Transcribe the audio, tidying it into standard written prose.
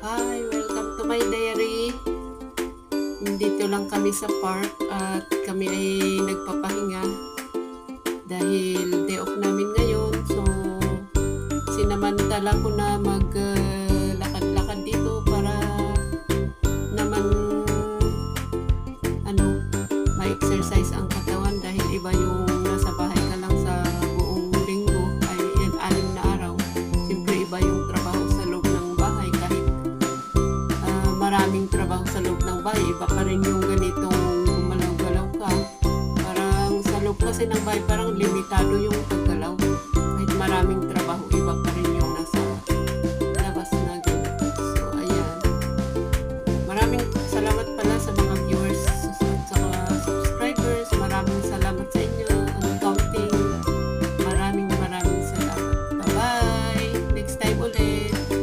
Hi, welcome to my diary. Dito lang kami sa park at kami ay nagpapahinga dahil day off namin ngayon. So, sinamantala ko na maglakad-lakad dito para naman ma-exercise ang katawan dahil iba yung nasa bahay ka lang sa buong linggo ay 6 na araw. Siyempre iba yung trabaho sa loob ng bahay kahit maraming trabaho sa loob ng bahay, iba pa rin yung ganitong gumalaw-galaw ka. Parang sa loob kasi ng bahay parang limitado yung